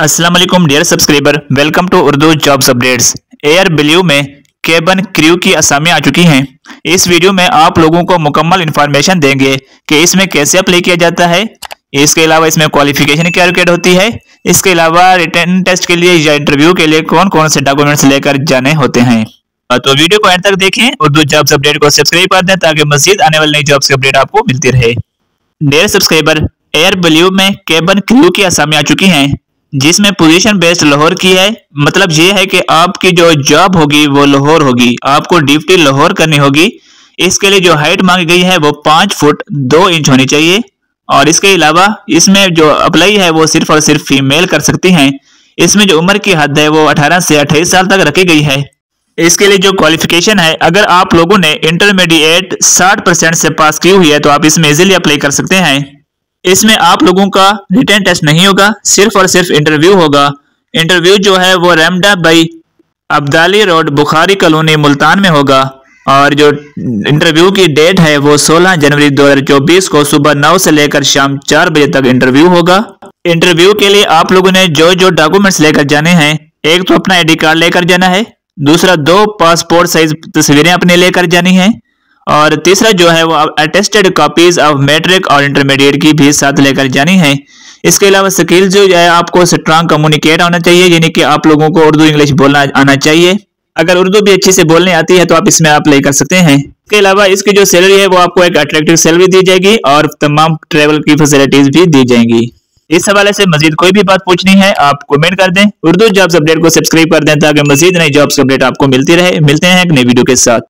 अस्सलाम वालेकुम dear subscriber, welcome to Urdu jobs updates. Air Blue में केबिन क्रू की असामी आ चुकी हैं। इस वीडियो में आप लोगों को मुकम्मल इन्फॉर्मेशन देंगे कि इसमें कैसे अप्लाई किया जाता है। इसके अलावा इसमें क्वालिफिकेशन क्या रिक्वायर्ड होती है। इसके अलावा रिटन टेस्ट के लिए या इंटरव्यू के लिए कौन कौन से डॉक्यूमेंट्स लेकर जाने होते हैं। तो वीडियो को एंड तक देखें। उर्दू जॉब्स अपडेट को सब्सक्राइब कर दें ताकि मजीद आने वाली नई जॉब्स की अपडेट आपको मिलती रहे। डियर सब्सक्राइबर, एयर ब्लू में केबिन क्रू की असामी आ चुकी हैं, जिसमें पोजीशन बेस्ड लाहौर की है। मतलब ये है कि आपकी जो जॉब होगी वो लाहौर होगी, आपको ड्यूटी लाहौर करनी होगी। इसके लिए जो हाइट मांगी गई है वो 5 फुट 2 इंच होनी चाहिए। और इसके अलावा इसमें जो अप्लाई है वो सिर्फ और सिर्फ फीमेल कर सकती हैं। इसमें जो उम्र की हद है वो 18 से 28 साल तक रखी गई है। इसके लिए जो क्वालिफिकेशन है, अगर आप लोगों ने इंटरमीडिएट 60% से पास की हुई है तो आप इसमें इजीली अप्लाई कर सकते हैं। इसमें आप लोगों का रिटन टेस्ट नहीं होगा, सिर्फ और सिर्फ इंटरव्यू होगा। इंटरव्यू जो है वो Ramada by Abdali road, Bukhari colony, Multan में होगा। और जो इंटरव्यू की डेट है वो 16 जनवरी 2024 को सुबह 9 से लेकर शाम 4 बजे तक इंटरव्यू होगा। इंटरव्यू के लिए आप लोगों ने जो जो डॉक्यूमेंट्स लेकर जाने हैं, एक तो अपना ID कार्ड लेकर जाना है, दूसरा 2 पासपोर्ट साइज तस्वीरें अपने लेकर जानी है, और तीसरा जो है वो अटेस्टेड कॉपीज ऑफ मैट्रिक और इंटरमीडिएट की भी साथ लेकर जानी है। इसके अलावा स्किल जो है आपको स्ट्रांग कम्युनिकेट होना चाहिए, यानी कि आप लोगों को उर्दू इंग्लिश बोलना आना चाहिए। अगर उर्दू भी अच्छे से बोलने आती है तो आप इसमें अप्लाई कर सकते हैं। इसके अलावा इसकी जो सैलरी है वो आपको एक अट्रैक्टिव सैलरी दी जाएगी और तमाम ट्रेवल की फैसिलिटीज भी दी जाएंगी। इस हवाले से मजीद कोई भी बात पूछनी है आप कमेंट कर दें। उर्दू जॉब्स अपडेट को सब्सक्राइब कर दें ताकि मजीद नई जॉब्स अपडेट आपको मिलती रहे। मिलते हैं एक नई वीडियो के साथ।